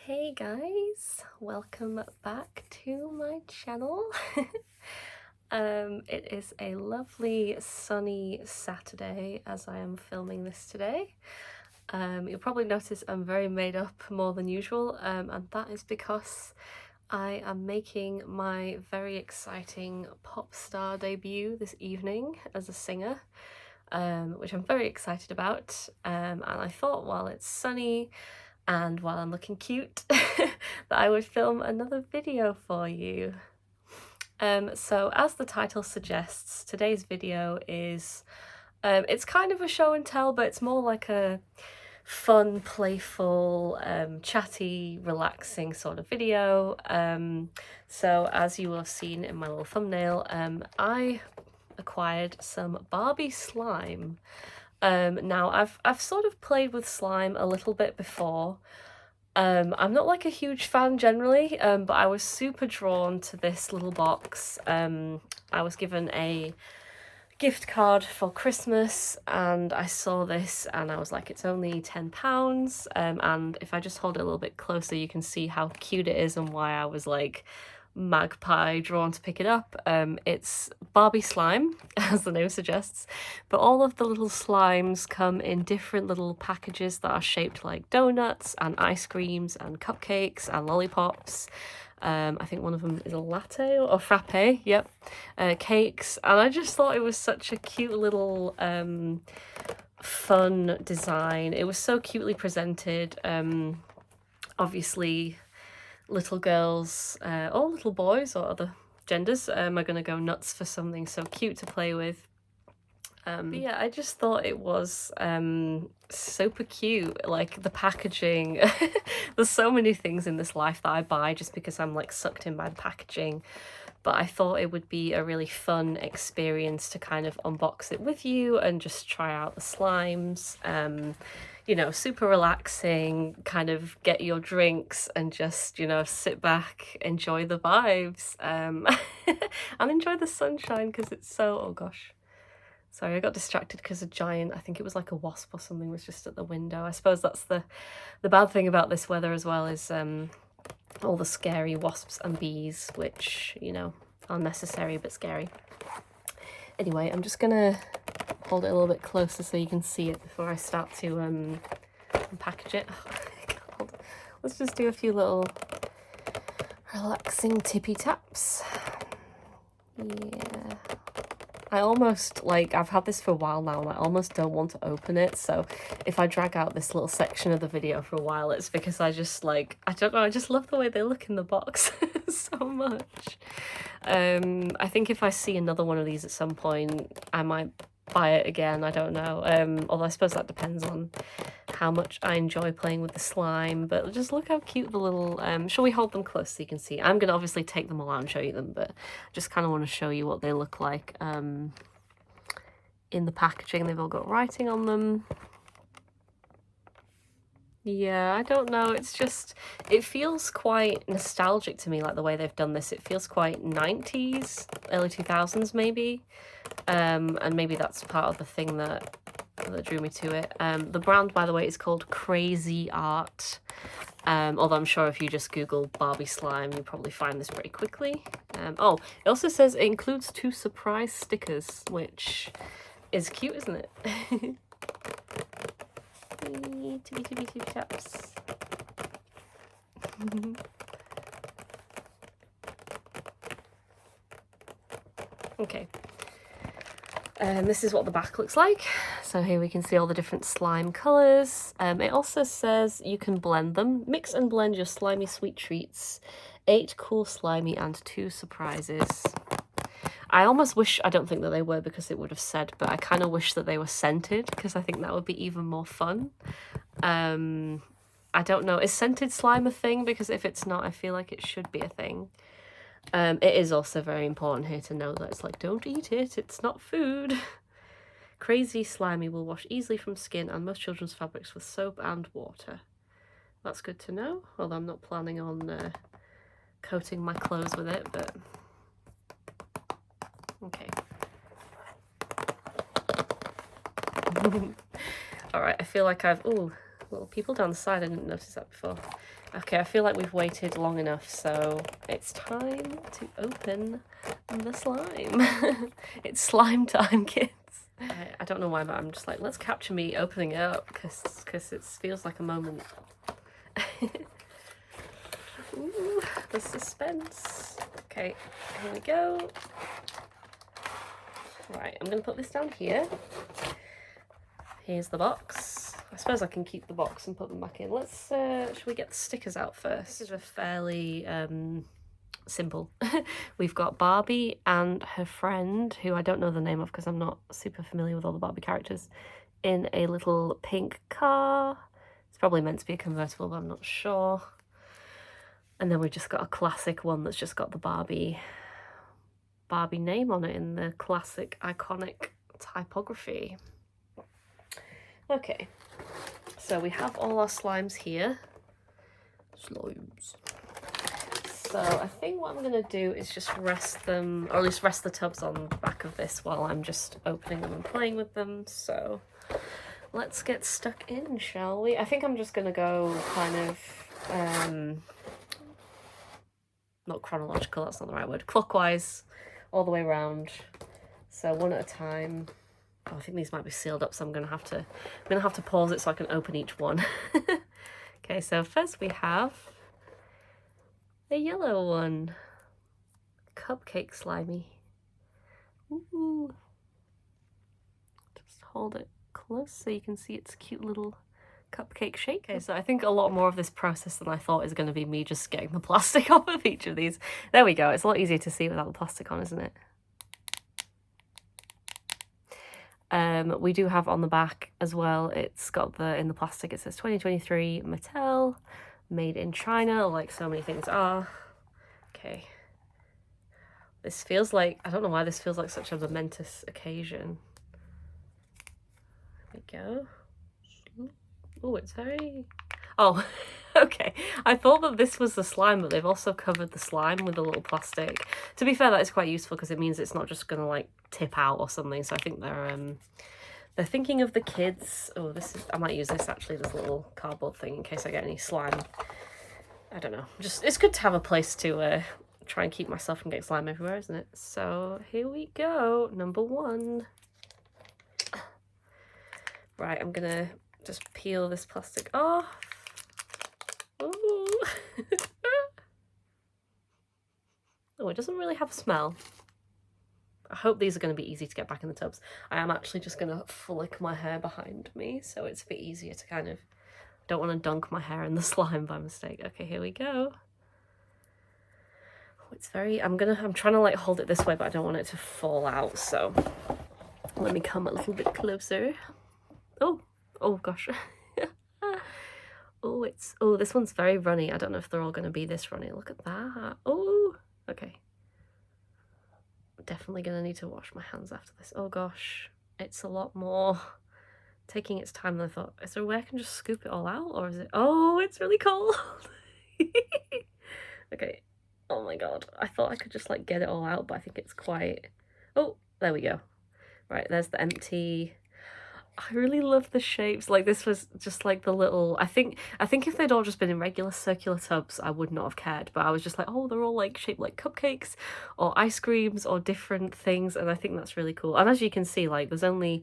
Hey guys, welcome back to my channel. It is a lovely sunny Saturday as I am filming this today. You'll probably notice I'm very made up more than usual, and that is because I am making my very exciting pop star debut this evening as a singer, which I'm very excited about. And I thought while it's sunny and while I'm looking cute that I would film another video for you. So as the title suggests, today's video is, it's kind of a show and tell, but it's more like a fun, playful, chatty, relaxing sort of video. So as you will have seen in my little thumbnail, I acquired some Barbie slime. Now I've sort of played with slime a little bit before. I'm not like a huge fan generally, but I was super drawn to this little box. I was given a gift card for Christmas and I saw this and I was like, it's only £10. And if I just hold it a little bit closer, you can see how cute it is and why I was like magpie drawn to pick it up. It's Barbie slime, as the name suggests, but all of the little slimes come in different little packages that are shaped like donuts and ice creams and cupcakes and lollipops. I think one of them is a latte or frappe, yep, cakes, and I just thought it was such a cute little fun design. It was so cutely presented. Obviously little girls or little boys or other genders are going to go nuts for something so cute to play with. But yeah, I just thought it was super cute, like the packaging. There's so many things in this life that I buy just because I'm like sucked in by the packaging, but I thought it would be a really fun experience to kind of unbox it with you and just try out the slimes. You know, super relaxing, kind of get your drinks and just, you know, sit back, enjoy the vibes, and enjoy the sunshine because it's so, oh gosh. Sorry, I got distracted because a giant, I think it was like a wasp or something, was just at the window. I suppose that's the bad thing about this weather as well, is all the scary wasps and bees, which, you know, are necessary but scary. Anyway, I'm just gonna hold it a little bit closer so you can see it before I start to unpackage it. Oh, let's just do a few little relaxing tippy taps. Yeah. I almost, like, I've had this for a while now and I almost don't want to open it, so if I drag out this little section of the video for a while, it's because I just, like, I don't know, I just love the way they look in the box so much. I think if I see another one of these at some point, I might buy it again, I don't know, although I suppose that depends on how much I enjoy playing with the slime. But just look how cute the little, shall we hold them close so you can see? I'm gonna obviously take them all out and show you them, but just kind of want to show you what they look like in the packaging. They've all got writing on them. Yeah, I don't know, it's just, it feels quite nostalgic to me, like the way they've done this. It feels quite 90s, early 2000s maybe, and maybe that's part of the thing that drew me to it. The brand, by the way, is called Crazy Art, although I'm sure if you just Google Barbie slime, you'll probably find this pretty quickly. Oh, it also says it includes 2 surprise stickers, which is cute, isn't it? Tippy taps. Okay. This is what the back looks like. So here we can see all the different slime colours. It also says you can blend them. Mix and blend your slimy sweet treats. 8 cool slimy and 2 surprises. I almost wish, I don't think that they were because it would have said, but I kind of wish that they were scented because I think that would be even more fun. I don't know, is scented slime a thing? Because if it's not, I feel like it should be a thing. It is also very important here to know that it's like, don't eat it, it's not food. Crazy slimy will wash easily from skin and most children's fabrics with soap and water. That's good to know, although I'm not planning on coating my clothes with it, but okay. Alright, I feel like I've, ooh, little people down the side. I didn't notice that before. Okay, I feel like we've waited long enough, so it's time to open the slime. It's slime time, kids. I don't know why, but I'm just like, let's capture me opening it up, because it feels like a moment. Ooh, the suspense. Okay, here we go. Right, I'm going to put this down here. Here's the box. I suppose I can keep the box and put them back in. Let's, should we get the stickers out first? This is a fairly simple. We've got Barbie and her friend, who I don't know the name of because I'm not super familiar with all the Barbie characters, in a little pink car. It's probably meant to be a convertible, but I'm not sure. And then we've just got a classic one that's just got the Barbie name on it in the classic iconic typography. Okay, so we have all our slimes here. Slimes. So I think what I'm going to do is just rest them, or at least rest the tubs on the back of this while I'm just opening them and playing with them. So let's get stuck in, shall we? I think I'm just going to go kind of, not chronological, that's not the right word, clockwise all the way around. So one at a time. Oh, I think these might be sealed up, so I'm gonna have to pause it so I can open each one. Okay, so first we have the yellow one. Cupcake slimy. Ooh. Just hold it close so you can see its cute little cupcake shape. Okay, so I think a lot more of this process than I thought is going to be me just getting the plastic off of each of these. There we go. It's a lot easier to see without the plastic on, isn't it? We do have on the back as well, it's got in the plastic, it says 2023 Mattel, made in China, like so many things are. Okay. This feels like, I don't know why this feels like such a momentous occasion. There we go. Oh, it's very... Oh, okay. I thought that this was the slime, but they've also covered the slime with a little plastic. To be fair, that is quite useful because it means it's not just going to like tip out or something. So I think they're thinking of the kids. Oh, I might use this actually, this little cardboard thing in case I get any slime. I don't know. Just, it's good to have a place to try and keep myself from getting slime everywhere, isn't it? So here we go, number one. Right, I'm gonna just peel this plastic off. Ooh. Oh, it doesn't really have a smell. I hope these are going to be easy to get back in the tubs. I am actually just going to flick my hair behind me, so it's a bit easier to kind of... don't want to dunk my hair in the slime by mistake. Okay, here we go. Oh, it's very... I'm trying to like hold it this way, but I don't want it to fall out, so let me come a little bit closer. Oh gosh. Oh, this one's very runny. I don't know if they're all going to be this runny. Look at that. Oh, okay. Definitely going to need to wash my hands after this. Oh gosh, it's a lot more taking its time than I thought. Is there a way I can just scoop it all out, or is it... Oh, it's really cold. Okay. Oh my god. I thought I could just like get it all out, but I think it's quite... Oh, there we go. Right, there's the empty... I really love the shapes. Like, this was just like the little... I think if they'd all just been in regular circular tubs, I would not have cared. But I was just like, oh, they're all like shaped like cupcakes or ice creams or different things. And I think that's really cool. And as you can see, like, there's a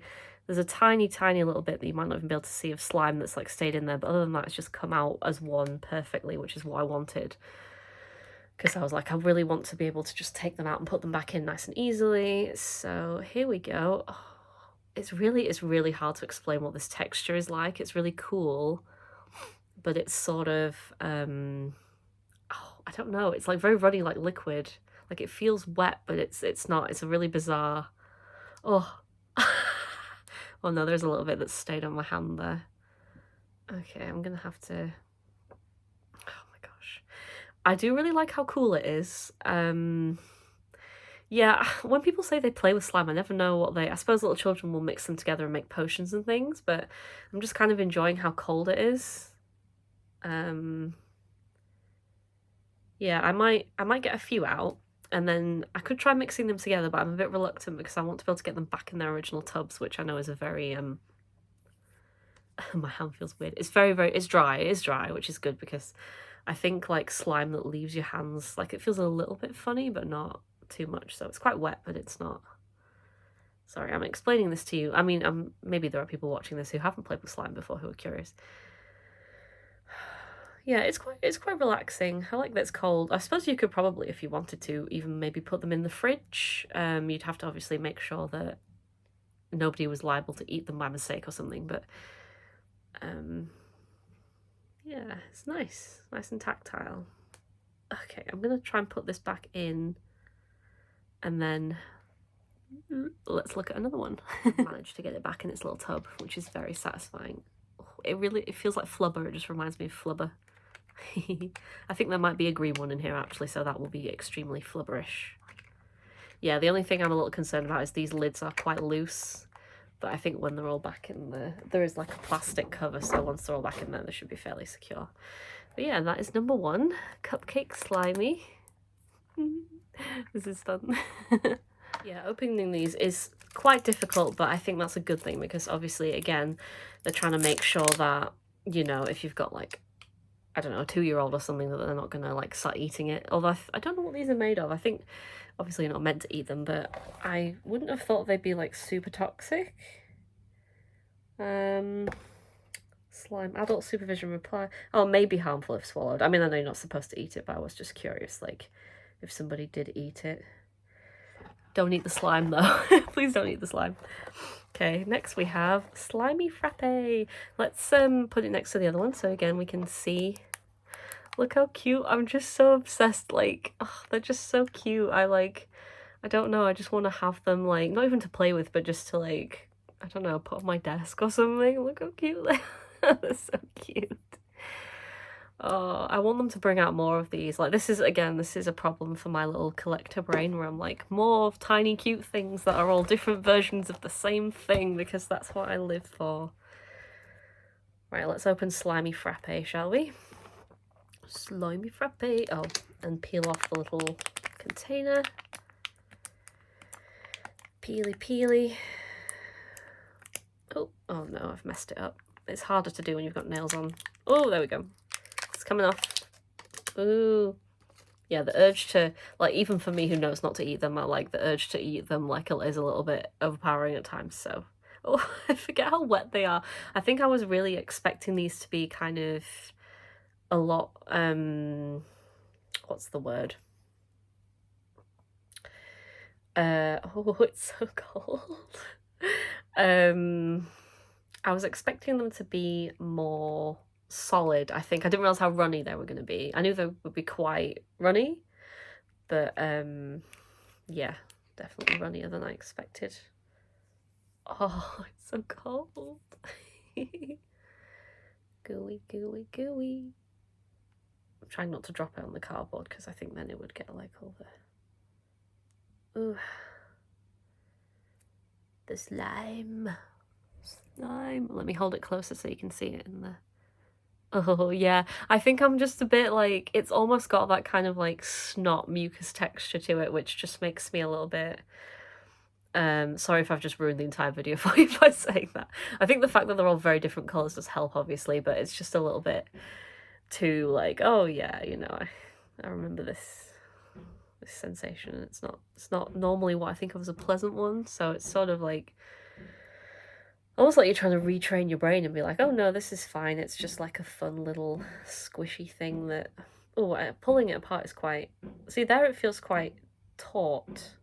tiny, tiny little bit that you might not even be able to see of slime that's like stayed in there. But other than that, it's just come out as one perfectly, which is what I wanted. Because I was like, I really want to be able to just take them out and put them back in nice and easily. So here we go. Oh, it's really hard to explain what this texture is like. It's really cool, but it's sort of, oh, I don't know. It's like very runny, like liquid. Like it feels wet, but it's not. It's a really bizarre, oh. Well, no, there's a little bit that stayed on my hand there. Okay, I'm gonna have to, oh my gosh. I do really like how cool it is. Yeah, when people say they play with slime, I never know what I suppose little children will mix them together and make potions and things, but I'm just kind of enjoying how cold it is. Yeah, I might get a few out, and then I could try mixing them together, but I'm a bit reluctant because I want to be able to get them back in their original tubs, which I know is a very, My hand feels weird. It's very, it's dry. It is dry, which is good because I think like slime that leaves your hands, like it feels a little bit funny, but not too much. So it's quite wet, but it's not. Sorry, I'm explaining this to you. I mean, maybe there are people watching this who haven't played with slime before who are curious. Yeah, it's quite relaxing. I like that it's cold. I suppose you could probably, if you wanted to, even maybe put them in the fridge. You'd have to obviously make sure that nobody was liable to eat them by mistake or something, but yeah, it's nice and tactile. Okay, I'm gonna try and put this back in, and then let's look at another one. Managed to get it back in its little tub, which is very satisfying. It feels like flubber. It just reminds me of flubber. I think there might be a green one in here actually, so that will be extremely flubberish. Yeah, the only thing I'm a little concerned about is these lids are quite loose, but I think when they're all back in there is like a plastic cover, so once they're all back in there, they should be fairly secure. But yeah, that is number 1, Cupcake Slimy. This is fun. Yeah, opening these is quite difficult, but I think that's a good thing because obviously, again, they're trying to make sure that, you know, if you've got like, I don't know, a 2-year-old or something, that they're not gonna like start eating it. Although I don't know what these are made of. I think obviously you're not meant to eat them, but I wouldn't have thought they'd be like super toxic. Slime, adult supervision reply. Oh, may be harmful if swallowed. I mean, I know you're not supposed to eat it, but I was just curious, like, if somebody did eat it. Don't eat the slime though. Please don't eat the slime. Okay, next we have Slimy Frappe. Let's put it next to the other one so again we can see. Look how cute. I'm just so obsessed. Like, oh, they're just so cute. I don't know, I just want to have them, like, not even to play with, but just to, like, I don't know, put on my desk or something. Look how cute they are. They're so cute. Oh, I want them to bring out more of these. Like, this is a problem for my little collector brain where I'm like, more of tiny cute things that are all different versions of the same thing, because that's what I live for. Right, let's open Slimy Frappe, shall we? Slimy Frappe. Oh, and peel off the little container. Peely peely. Oh no, I've messed it up. It's harder to do when you've got nails on. Oh, there we go. It's coming off. Ooh. Yeah, the urge to, like, even for me who knows not to eat them, I like the urge to eat them, like, is a little bit overpowering at times, so. Oh, I forget how wet they are. I think I was really expecting these to be kind of a lot, what's the word? Oh, it's so cold. I was expecting them to be more solid, I think. I didn't realize how runny they were going to be. I knew they would be quite runny, but yeah, definitely runnier than I expected. Oh, it's so cold. Gooey, gooey, gooey. I'm trying not to drop it on the cardboard because I think then it would get like all the... Ooh. The slime. Slime. Let me hold it closer so you can see it in there. Oh yeah, I think I'm just a bit like, it's almost got that kind of like snot mucus texture to it, which just makes me a little bit sorry if I've just ruined the entire video for you by saying that. I think the fact that they're all very different colours does help, obviously, but it's just a little bit too like, oh yeah, you know, I remember this sensation. It's not normally what I think of as a pleasant one, so it's sort of like almost like you're trying to retrain your brain and be like, oh no, this is fine. It's just like a fun little squishy thing that, oh, pulling it apart is quite, see there it feels quite taut.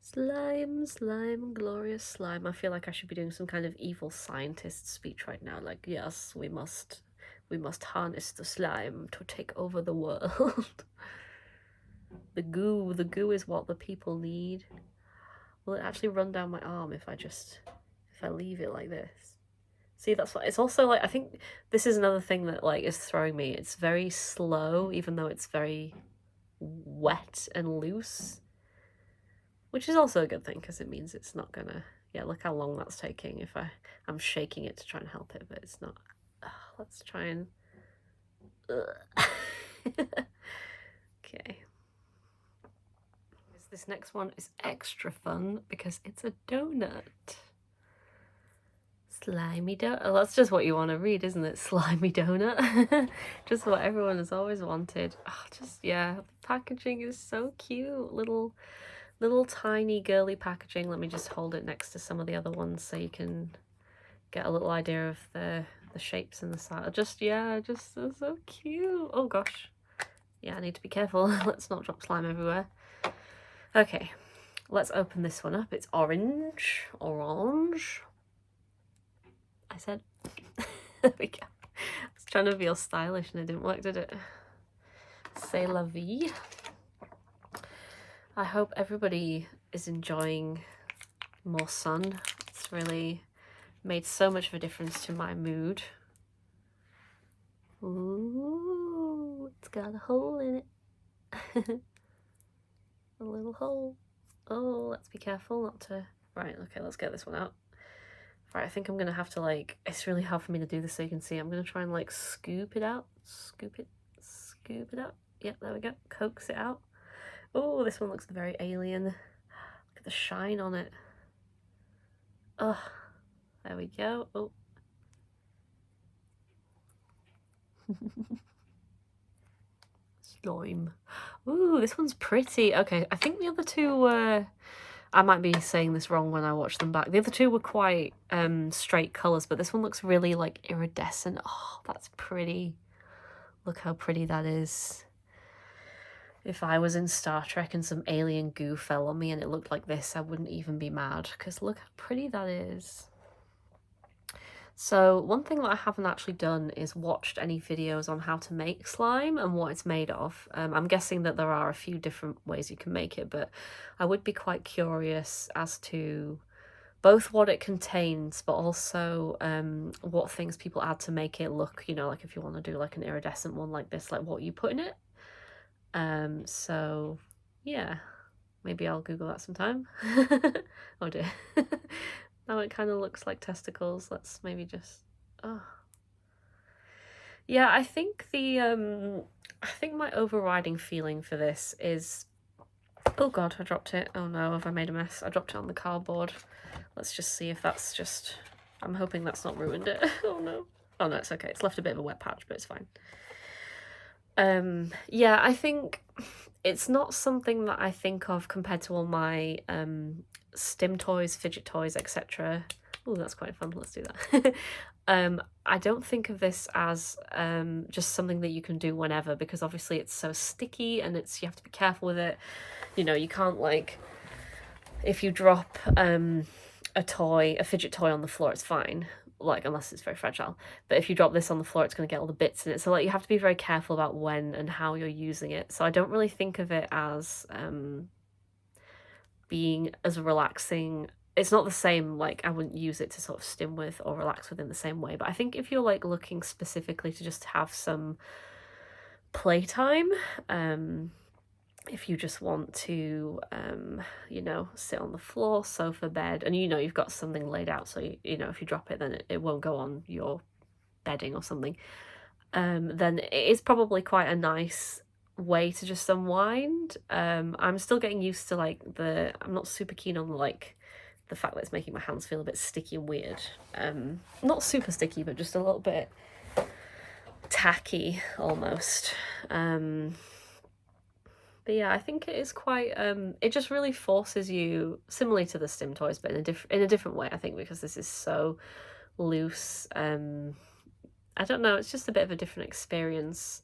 Slime, slime, glorious slime. I feel like I should be doing some kind of evil scientist speech right now. Like, yes, we must harness the slime to take over the world. The goo is what the people need. Will it actually run down my arm if I leave it like this? See, that's what, it's also like, I think this is another thing that like is throwing me. It's very slow, even though it's very wet and loose. Which is also a good thing, because it means it's not gonna, yeah, look how long that's taking if I'm shaking it to try and help it, but it's not. Let's try and, okay. This next one is extra fun because it's a donut. Slimy donut. Oh, that's just what you want to read, isn't it? Slimy donut. Just what everyone has always wanted. Oh, yeah, the packaging is so cute. Little tiny girly packaging. Let me just hold it next to some of the other ones so you can get a little idea of the shapes in the side. Just so cute. Oh gosh. Yeah, I need to be careful. Let's not drop slime everywhere. Okay, let's open this one up. It's orange. I said. There we go. I was trying to feel stylish and it didn't work, did it? C'est la vie. I hope everybody is enjoying more sun. It's really made so much of a difference to my mood. Ooh, it's got a hole in it. A little hole. Oh, let's be careful not to... Right, okay, let's get this one out. Right, I think I'm gonna have to, like... It's really hard for me to do this so you can see. I'm gonna try and, like, scoop it out. Scoop it out. Yep, there we go. Coax it out. Oh, this one looks very alien. Look at the shine on it. Oh, there we go. Oh. Slime. Ooh, this one's pretty. Okay, I think the other two were... I might be saying this wrong when I watch them back. The other two were quite straight colours, but this one looks really, like, iridescent. Oh, that's pretty. Look how pretty that is. If I was in Star Trek and some alien goo fell on me and it looked like this, I wouldn't even be mad, because look how pretty that is. So one thing that I haven't actually done is watched any videos on how to make slime and what it's made of. I'm guessing that there are a few different ways you can make it, but I would be quite curious as to both what it contains, but also what things people add to make it look, you know, like if you want to do like an iridescent one like this, like what you put in it. So yeah, maybe I'll Google that sometime. Oh dear. Now it kind of looks like testicles. Let's maybe just... Oh. Yeah, I think my overriding feeling for this is... Oh god, I dropped it. Oh no, have I made a mess? I dropped it on the cardboard. Let's just see if that's just... I'm hoping that's not ruined it. Oh no. Oh no, it's okay. It's left a bit of a wet patch, but it's fine. Yeah, I think it's not something that I think of compared to all my stim toys, fidget toys, etc. Oh, that's quite fun. Let's do that. I don't think of this as just something that you can do whenever, because obviously it's so sticky and you have to be careful with it. You know, you can't, like, if you drop a fidget toy on the floor, it's fine, like, unless it's very fragile. But if you drop this on the floor, it's going to get all the bits in it. So, like, you have to be very careful about when and how you're using it. So I don't really think of it as being as relaxing. It's not the same, like, I wouldn't use it to sort of stim with or relax with in the same way. But I think if you're, like, looking specifically to just have some playtime, if you just want to, you know, sit on the floor, sofa, bed, and you know you've got something laid out, so you know if you drop it, then it won't go on your bedding or something, then it is probably quite a nice way to just unwind. I'm still getting used to, like, I'm not super keen on, like, the fact that it's making my hands feel a bit sticky and weird. Not super sticky, but just a little bit tacky almost. But yeah, I think it is quite, it just really forces you, similarly to the stim toys, but in a different way, I think, because this is so loose. I don't know, it's just a bit of a different experience.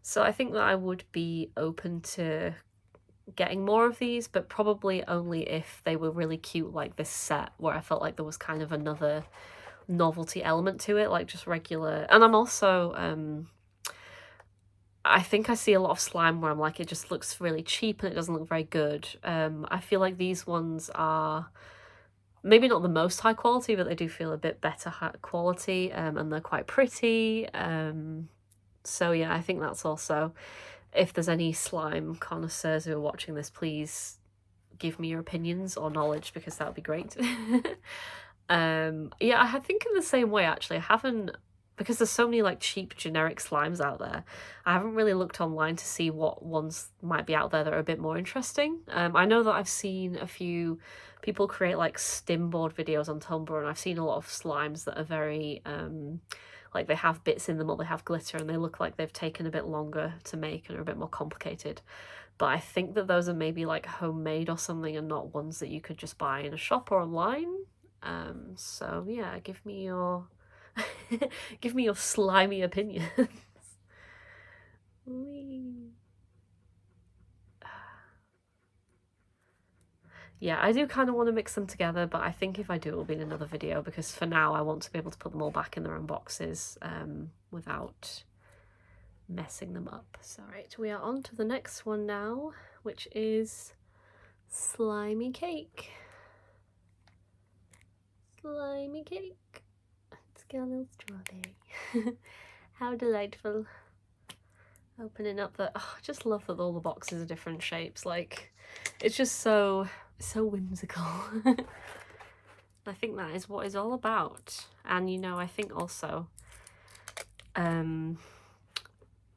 So I think that I would be open to getting more of these, but probably only if they were really cute, like this set, where I felt like there was kind of another novelty element to it, like just regular. And I'm also... I think I see a lot of slime where I'm like, it just looks really cheap and it doesn't look very good. I feel like these ones are maybe not the most high quality, but they do feel a bit better high quality, and they're quite pretty. So yeah, I think that's also, if there's any slime connoisseurs who are watching this, please give me your opinions or knowledge, because that would be great. Yeah, I think in the same way, actually. I haven't because there's so many like cheap generic slimes out there, I haven't really looked online to see what ones might be out there that are a bit more interesting. I know that I've seen a few people create like stim board videos on Tumblr, and I've seen a lot of slimes that are very like they have bits in them or they have glitter and they look like they've taken a bit longer to make and are a bit more complicated. But I think that those are maybe like homemade or something and not ones that you could just buy in a shop or online. So yeah, give me your give me your slimy opinions. Yeah, I do kind of want to mix them together, but I think if I do, it'll be in another video, because for now I want to be able to put them all back in their own boxes without messing them up. So right, we are on to the next one now, which is slimy cake. Slimy cake. It's got a little strawberry. How delightful. Opening up the, oh, I just love that all the boxes are different shapes. Like, it's just so whimsical. I think that is what it's all about. And you know, I think also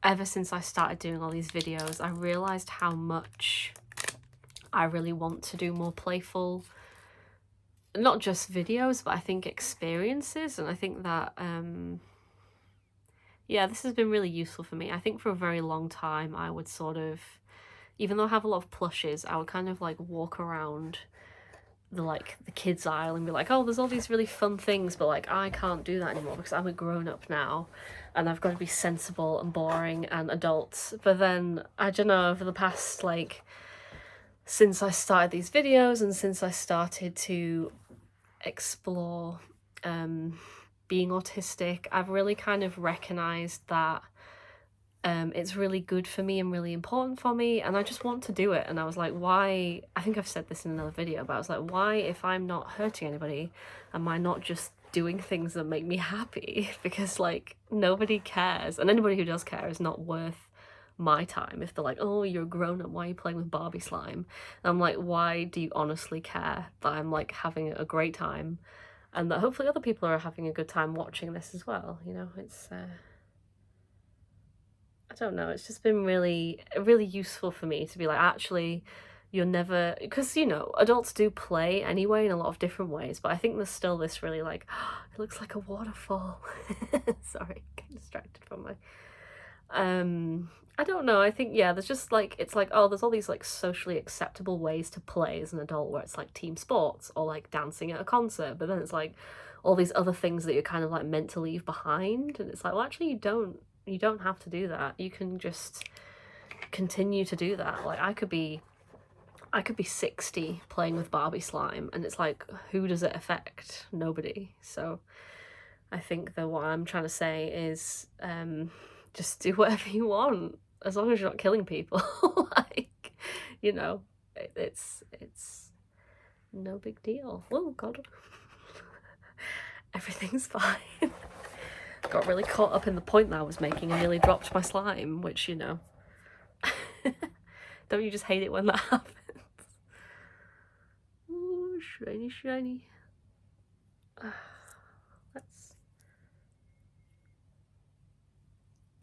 ever since I started doing all these videos, I realized how much I really want to do more playful, not just videos, but I think experiences. And I think that yeah, this has been really useful for me. I think for a very long time I would sort of, even though I have a lot of plushes, I would kind of like walk around the kids aisle and be like, oh, there's all these really fun things, but like I can't do that anymore because I'm a grown-up now and I've got to be sensible and boring and adult. But then I don't know, over the past like since I started these videos and since I started to explore being autistic, I've really kind of recognized that it's really good for me and really important for me, and I just want to do it. And I was like, why, I think I've said this in another video, but I was like, why, if I'm not hurting anybody, am I not just doing things that make me happy? Because like nobody cares, and anybody who does care is not worth my time. If they're like, oh, you're a grown-up, why are you playing with Barbie slime? And I'm like, why do you honestly care that I'm like having a great time and that hopefully other people are having a good time watching this as well? You know, it's I don't know, it's just been really useful for me to be like, actually, you're never, because you know, adults do play anyway in a lot of different ways, but I think there's still this really like, oh, it looks like a waterfall. Sorry, getting distracted from my I don't know, I think, yeah, there's just like, it's like, oh, there's all these like socially acceptable ways to play as an adult, where it's like team sports or like dancing at a concert, but then it's like all these other things that you're kind of like meant to leave behind, and it's like, well, actually you don't have to do that. You can just continue to do that. Like I could be 60 playing with Barbie slime, and it's like, who does it affect? Nobody. So I think that what I'm trying to say is just do whatever you want, as long as you're not killing people. Like, you know, it's no big deal. Oh god. Everything's fine. Got really caught up in the point that I was making and nearly dropped my slime, which, you know. Don't you just hate it when that happens? Ooh, shiny, shiny.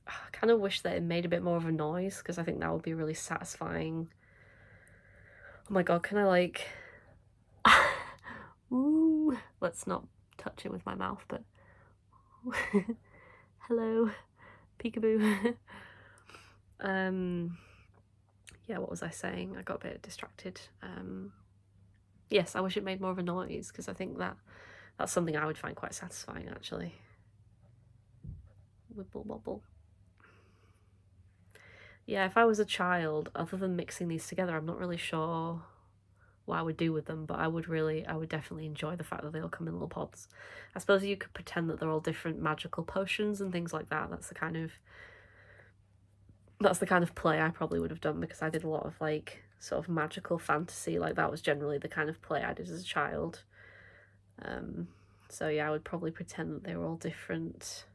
I kind of wish that it made a bit more of a noise, because I think that would be really satisfying. Oh my god, can I like... Ooh, let's not touch it with my mouth, but... Hello, peekaboo. Yeah, what was I saying? I got a bit distracted. Yes, I wish it made more of a noise, because I think that's something I would find quite satisfying, actually. Wibble wobble. Yeah, if I was a child, other than mixing these together, I'm not really sure what I would do with them, but I would definitely enjoy the fact that they all come in little pods. I suppose you could pretend that they're all different magical potions and things like that. That's the kind of play I probably would have done, because I did a lot of like sort of magical fantasy. Like that was generally the kind of play I did as a child. So yeah, I would probably pretend that they were all different.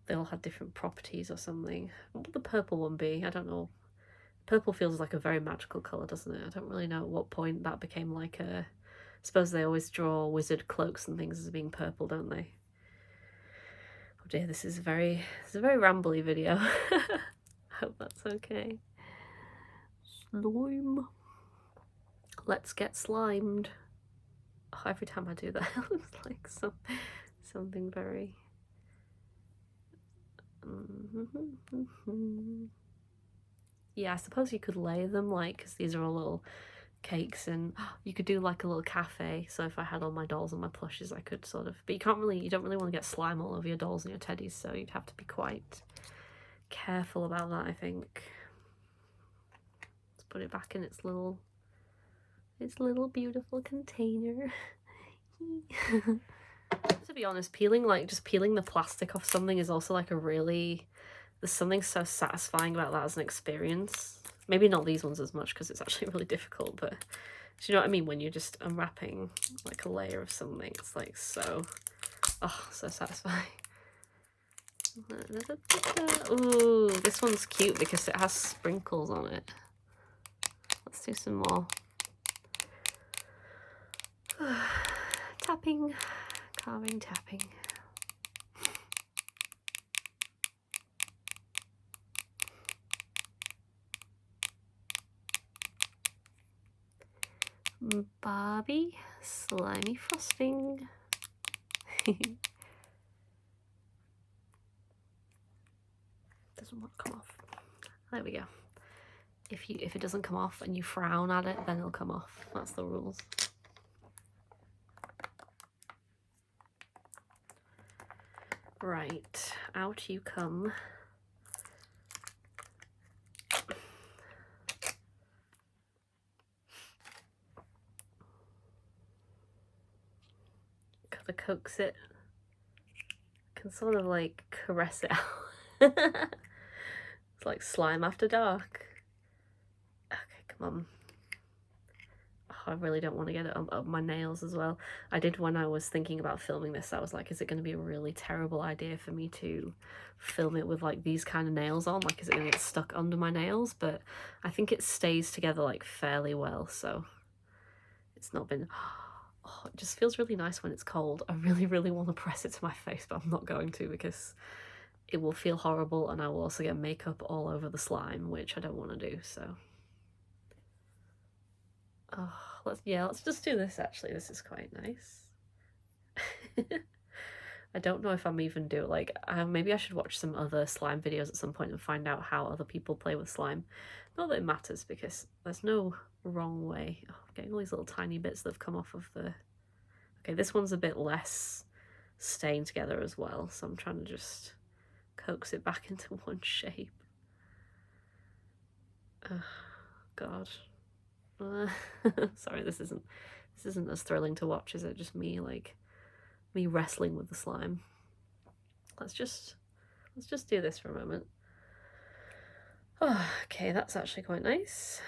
They all had different properties or something. What would the purple one be? I don't know. Purple feels like a very magical colour, doesn't it? I don't really know at what point that became like a... I suppose they always draw wizard cloaks and things as being purple, don't they? dear, this is a very rambly video. Hope that's okay. Slime. Let's get slimed. Oh, every time I do that, it looks like something very. Yeah, I suppose you could lay them, like, because these are all little cakes, and you could do like a little cafe. So if I had all my dolls and my plushes, I could sort of, but you don't really want to get slime all over your dolls and your teddies, so you'd have to be quite careful about that, I think. Let's put it back in its little beautiful container. To be honest, peeling the plastic off something is also like there's something so satisfying about that as an experience. Maybe not these ones as much because it's actually really difficult, but do you know what I mean? When you're just unwrapping like a layer of something, it's like so satisfying. Ooh, this one's cute because it has sprinkles on it. Let's do some more. Tapping, carving, tapping. Barbie, slimy frosting. Doesn't want to come off. There we go. If it doesn't come off and you frown at it, then it'll come off. That's the rules. Right, out you come. Gotta coax it. Can sort of like caress it out. It's like slime after dark. Okay, come on. Oh, I really don't want to get it up my nails as well. I did when I was thinking about filming this. I was like, is it going to be a really terrible idea for me to film it with like these kind of nails on? Like, is it going to get stuck under my nails? But I think it stays together like fairly well, so it's not been... Oh, it just feels really nice when it's cold. I really want to press it to my face, but I'm not going to because it will feel horrible and I will also get makeup all over the slime, which I don't want to do, so... Oh, let's just do this actually. This is quite nice. I don't know if I'm even doing like maybe I should watch some other slime videos at some point and find out how other people play with slime. Not that it matters because there's no wrong way. Oh, I'm getting all these little tiny bits that have come off of the... Okay, this one's a bit less stained together as well, so I'm trying to just coax it back into one shape. God. Sorry, this isn't as thrilling to watch, is it? Just me wrestling with the slime. Let's just do this for a moment. Oh, okay, that's actually quite nice.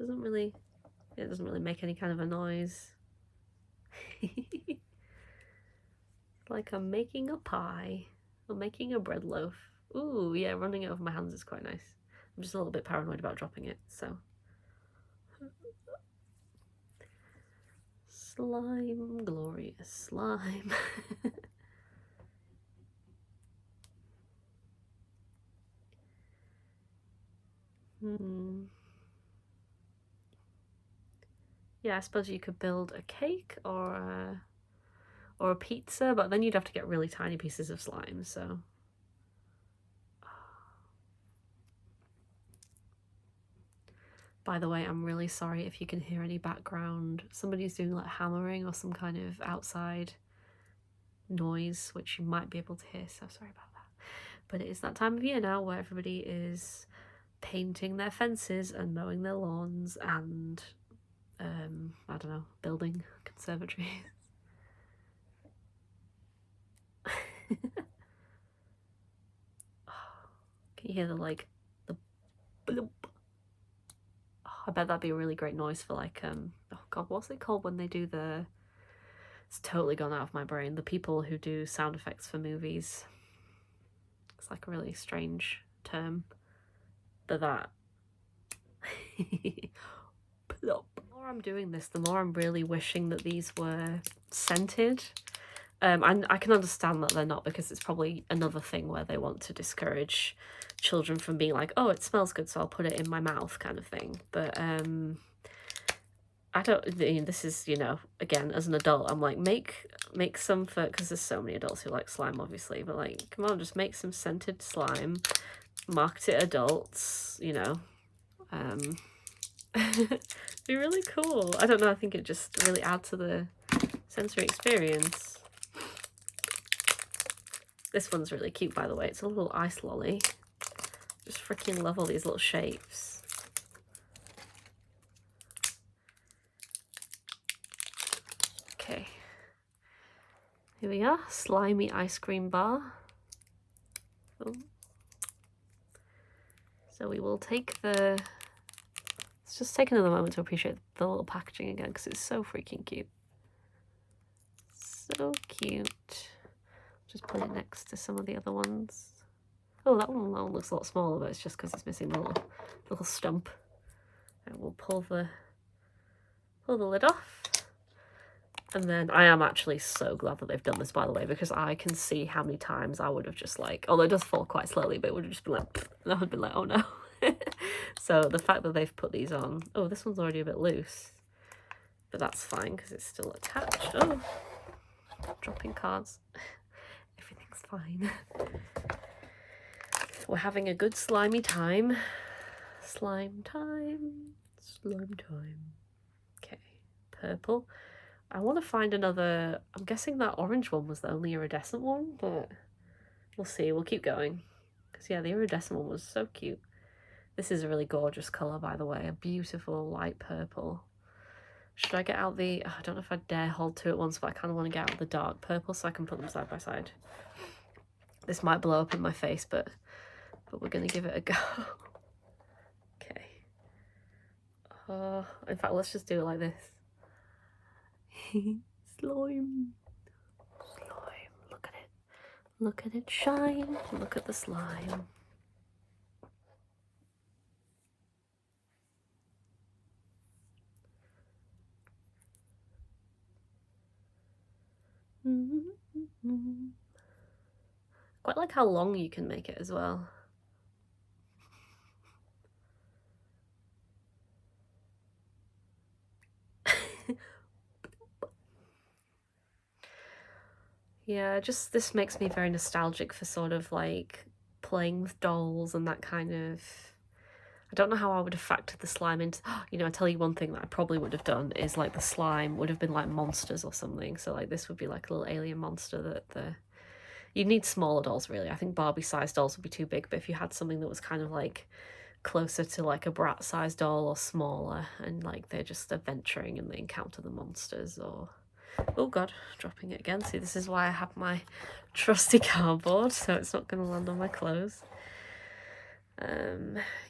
It doesn't really make any kind of a noise. Like I'm making a pie or making a bread loaf. Ooh, yeah, running it over my hands is quite nice. I'm just a little bit paranoid about dropping it, so. Slime, glorious slime. Yeah, I suppose you could build a cake or a pizza, but then you'd have to get really tiny pieces of slime, so. By the way, I'm really sorry if you can hear any background. Somebody's doing like hammering or some kind of outside noise, which you might be able to hear, so sorry about that. But it is that time of year now where everybody is painting their fences and mowing their lawns and, I don't know, building conservatories. Can you hear the bloop? I bet that'd be a really great noise for like, oh god, what's it called when they do the... It's totally gone out of my brain. The people who do sound effects for movies. It's like a really strange term. But that... Plop. The more I'm doing this, the more I'm really wishing that these were scented. I can understand that they're not, because it's probably another thing where they want to discourage children from being like, oh, it smells good, so I'll put it in my mouth kind of thing. But I don't, I mean, this is, you know, again, as an adult, I'm like, make some for, because there's so many adults who like slime, obviously, but like, come on, just make some scented slime, market it adults, you know. Be really cool. I don't know, I think it just really adds to the sensory experience. This one's really cute, by the way. It's a little ice lolly. Just freaking love all these little shapes. Okay. Here we are. Slimy ice cream bar. Oh. So we will take the... Let's just take another moment to appreciate the little packaging again, because it's so freaking cute. So cute. Just put it next to some of the other ones. Oh, that one looks a lot smaller, but it's just because it's missing the little stump. And we'll pull the lid off. And then I am actually so glad that they've done this, by the way, because I can see how many times I would have just like, although it does fall quite slowly, but it would have just been like, and I would have been like, oh no. So the fact that they've put these on, oh, this one's already a bit loose, but that's fine because it's still attached. Oh, dropping cards. Everything's fine. We're having a good slimy time. Slime time. Slime time. Okay, purple. I want to find another... I'm guessing that orange one was the only iridescent one, but we'll see. We'll keep going. Because, yeah, the iridescent one was so cute. This is a really gorgeous colour, by the way. A beautiful light purple. Should I get out the... I don't know if I dare hold two at once, but I kind of want to get out the dark purple so I can put them side by side. This might blow up in my face, but we're going to give it a go. Okay. In fact, let's just do it like this. Slime. Slime. Look at it. Look at it shine. Look at the slime. Quite like how long you can make it as well. Yeah, just this makes me very nostalgic for sort of like playing with dolls and that kind of... I don't know how I would have factored the slime into... You know, I tell you one thing that I probably would have done is like the slime would have been like monsters or something. So like this would be like a little alien monster that the... You'd need smaller dolls, really. I think Barbie-sized dolls would be too big, but if you had something that was kind of like closer to like a Brat-sized doll or smaller, and like they're just adventuring and they encounter the monsters, or... Oh god, dropping it again. See, this is why I have my trusty cardboard, so it's not going to land on my clothes.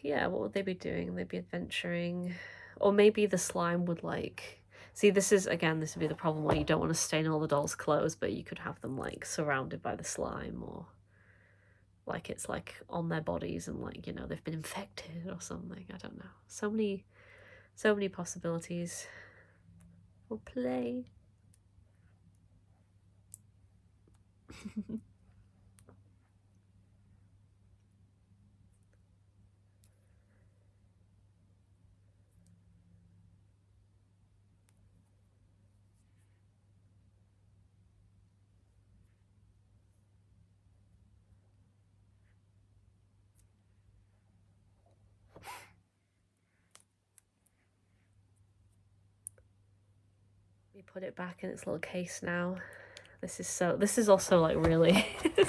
Yeah, what would they be doing? They'd be adventuring. Or maybe the slime would like... See, this is, again, this would be the problem where you don't want to stain all the dolls' clothes, but you could have them like surrounded by the slime, or like it's like on their bodies and like, you know, they've been infected or something. I don't know. So many possibilities. We'll play. We put it back in its little case now. This is also like really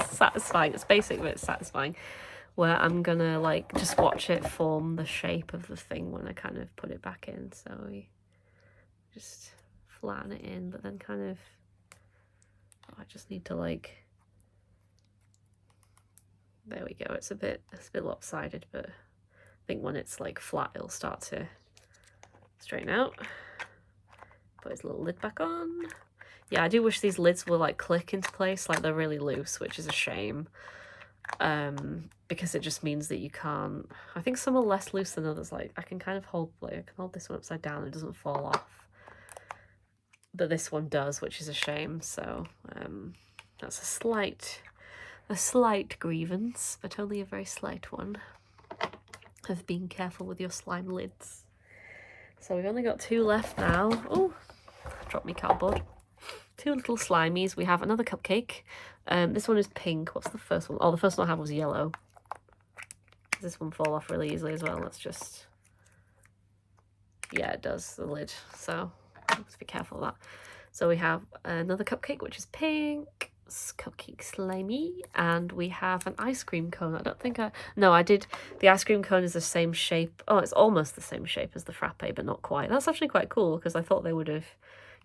satisfying. It's basic, but it's satisfying. Where I'm gonna like just watch it form the shape of the thing when I kind of put it back in. So we just flatten it in, but then kind of... Oh, I just need to like... There we go. It's a bit lopsided, but I think when it's like flat, it'll start to straighten out. Put his little lid back on. Yeah, I do wish these lids will like click into place, like they're really loose, which is a shame. Because it just means that you can't... I think some are less loose than others. Like I can kind of hold, like I can hold this one upside down and it doesn't fall off. but this one does, which is a shame. So that's a slight grievance, but only a very slight one, of being careful with your slime lids. So we've only got 2 left now. Oh, dropped me cardboard. 2 little slimies. We have another cupcake. This one is pink. What's the first one? Oh, the first one I had was yellow. Does this one fall off really easily as well? Let's just... Yeah, it does, the lid. So let's be careful of that. So we have another cupcake, which is pink. Cupcake slimy. And we have an ice cream cone. I don't think No, I did... The ice cream cone is the same shape. Oh, it's almost the same shape as the frappe, but not quite. That's actually quite cool, because I thought they would have...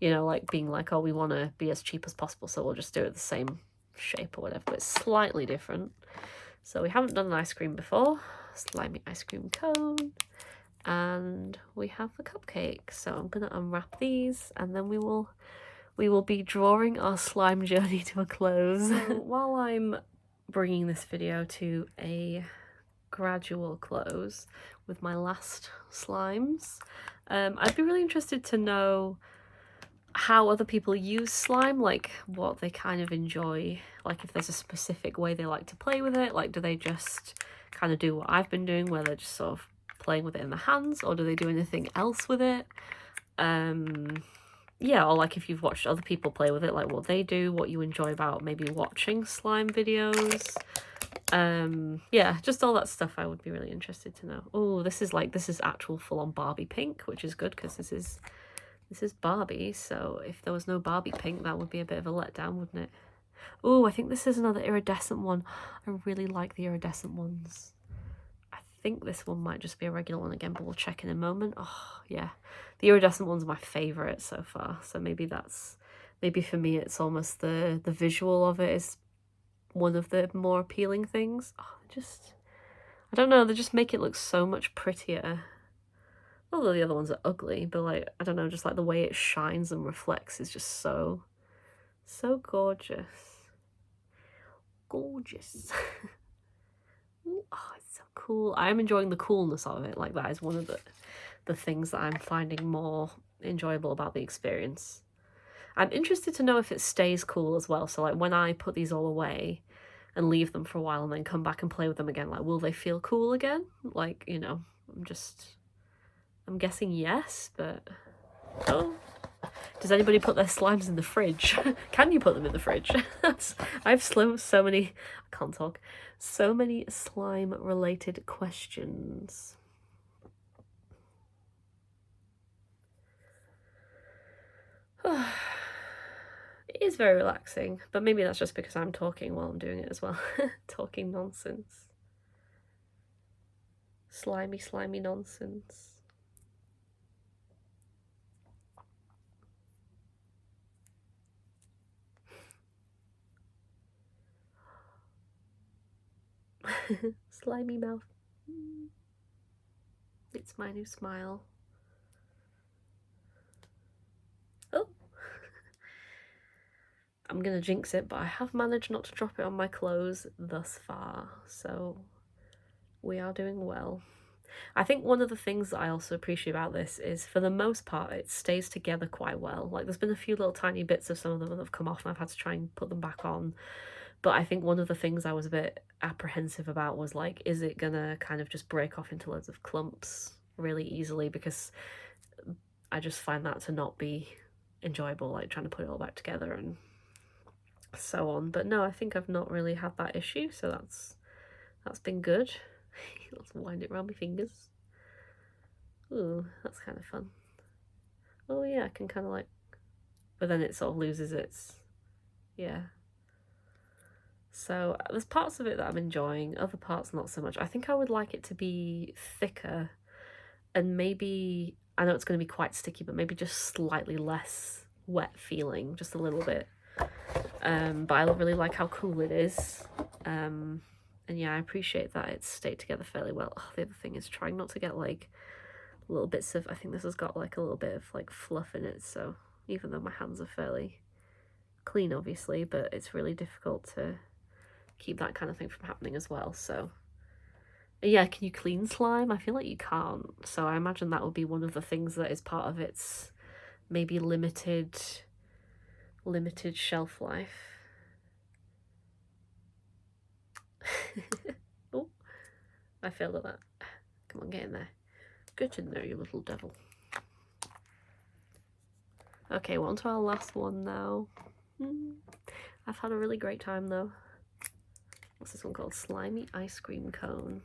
You know, like being like, oh, we want to be as cheap as possible, so we'll just do it the same shape or whatever, but it's slightly different. So we haven't done an ice cream before. Slimy ice cream cone. And we have the cupcake. So I'm going to unwrap these, and then we will be drawing our slime journey to a close. So while I'm bringing this video to a gradual close with my last slimes, I'd be really interested to know how other people use slime, like what they kind of enjoy, like if there's a specific way they like to play with it, like do they just kind of do what I've been doing where they're just sort of playing with it in the hands, or do they do anything else with it? Yeah, or like if you've watched other people play with it, like what they do, what you enjoy about maybe watching slime videos. Yeah, just all that stuff I would be really interested to know. Oh, this is actual full-on Barbie pink, which is good because this is Barbie, so if there was no Barbie pink, that would be a bit of a letdown, wouldn't it? Oh, I think this is another iridescent one. I really like the iridescent ones. I think this one might just be a regular one again, but we'll check in a moment. Oh, yeah. The iridescent one's my favourite so far, so maybe for me it's almost the visual of it is one of the more appealing things. Oh, I don't know, they just make it look so much prettier. Although the other ones are ugly, but like, I don't know, just like the way it shines and reflects is just so gorgeous. Gorgeous. Ooh, oh, it's so cool. I'm enjoying the coolness of it. Like that is one of the things that I'm finding more enjoyable about the experience. I'm interested to know if it stays cool as well. So like when I put these all away and leave them for a while and then come back and play with them again, like will they feel cool again? Like, you know, I'm guessing yes, but... Oh. Does anybody put their slimes in the fridge? Can you put them in the fridge? I've so many... I can't talk. So many slime-related questions. It is very relaxing, but maybe that's just because I'm talking while I'm doing it as well. Talking nonsense. Slimy nonsense. Slimy mouth. It's my new smile. Oh! I'm gonna jinx it, but I have managed not to drop it on my clothes thus far, so we are doing well. I think one of the things that I also appreciate about this is, for the most part, it stays together quite well. Like, there's been a few little tiny bits of some of them that have come off and I've had to try and put them back on. But I think one of the things I was a bit apprehensive about was, like, is it gonna kind of just break off into loads of clumps really easily? Because I just find that to not be enjoyable, like, trying to put it all back together and so on. But no, I think I've not really had that issue, so that's been good. Let's wind it around my fingers. Ooh, that's kind of fun. Oh yeah, I can kind of like... But then it sort of loses its... Yeah. So there's parts of it that I'm enjoying, other parts not so much. I think I would like it to be thicker and maybe... I know it's going to be quite sticky, but maybe just slightly less wet feeling, just a little bit. But I really like how cool it is. And yeah, I appreciate that it's stayed together fairly well. Oh, the other thing is trying not to get like little bits of... I think this has got like a little bit of like fluff in it, so even though my hands are fairly clean obviously, but it's really difficult to keep that kind of thing from happening as well. So yeah, can you clean slime? I feel like you can't, so I imagine that would be one of the things that is part of its maybe limited shelf life. Oh, I failed at that. Come on, get in there. Get in there, you little devil. Okay, we're on to our last one now. I've had a really great time though. What's this one called? Slimy ice cream cone.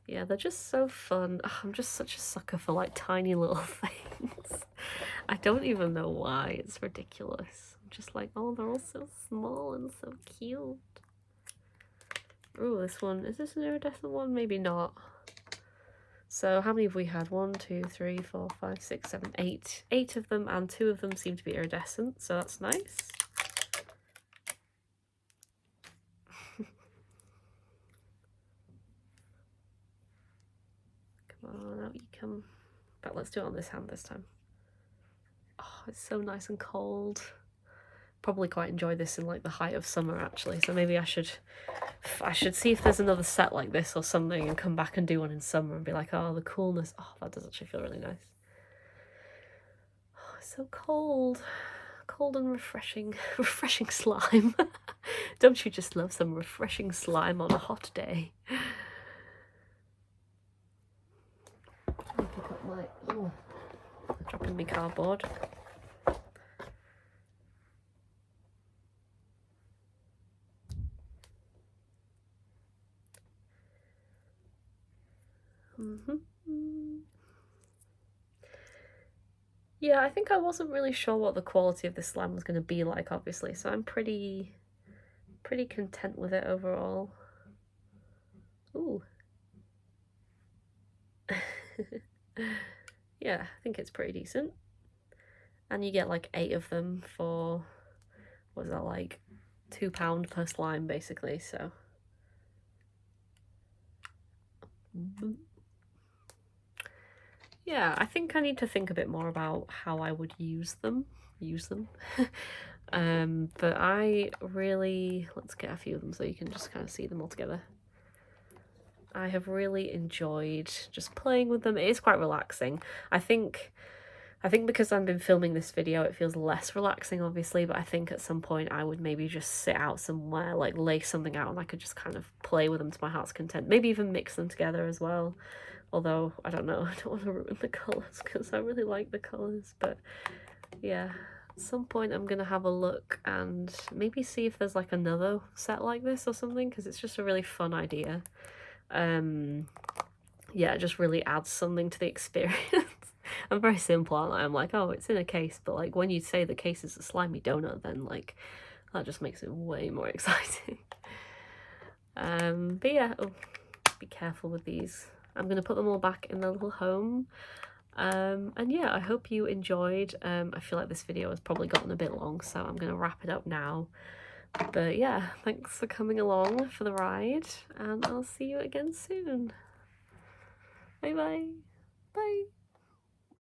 Yeah, they're just so fun. Oh, I'm just such a sucker for like tiny little things. I don't even know why. It's ridiculous. I'm just like, oh, they're all so small and so cute. Oh, this one. Is this an iridescent one? Maybe not. So how many have we had? 1, 2, 3, 4, 5, 6, 7, 8. 8 of them, and 2 of them seem to be iridescent, so that's nice. Come on, out you come. But let's do it on this hand this time. Oh, it's so nice and cold. Probably quite enjoy this in like the height of summer actually, so maybe I should see if there's another set like this or something and come back and do one in summer and be like, oh, the coolness. Oh, that does actually feel really nice. Oh, it's so cold. Cold and refreshing. Refreshing slime. Don't you just love some refreshing slime on a hot day? Let me pick up my... Oh, dropping my cardboard. Yeah, I think I wasn't really sure what the quality of this slime was going to be like, obviously, so I'm pretty content with it overall. Ooh. Yeah, I think it's pretty decent. And you get like 8 of them for, what is that, like £2 per slime basically, so. Yeah, I think I need to think a bit more about how I would use them. But I really, let's get a few of them so you can just kind of see them all together. I have really enjoyed just playing with them. It is quite relaxing. I think because I've been filming this video, it feels less relaxing, obviously, but I think at some point I would maybe just sit out somewhere, like lay something out, and I could just kind of play with them to my heart's content. Maybe even mix them together as well. Although, I don't know, I don't want to ruin the colours because I really like the colours, but yeah. At some point I'm going to have a look and maybe see if there's like another set like this or something, because it's just a really fun idea. Yeah, it just really adds something to the experience. I'm very simple, aren't I? I'm like, oh, it's in a case, but like when you say the case is a slimy donut, then like that just makes it way more exciting. But yeah, oh, be careful with these. I'm gonna put them all back in their little home. And yeah, I hope you enjoyed. I feel like this video has probably gotten a bit long, so I'm gonna wrap it up now. But yeah, thanks for coming along for the ride, and I'll see you again soon. Bye bye. Bye.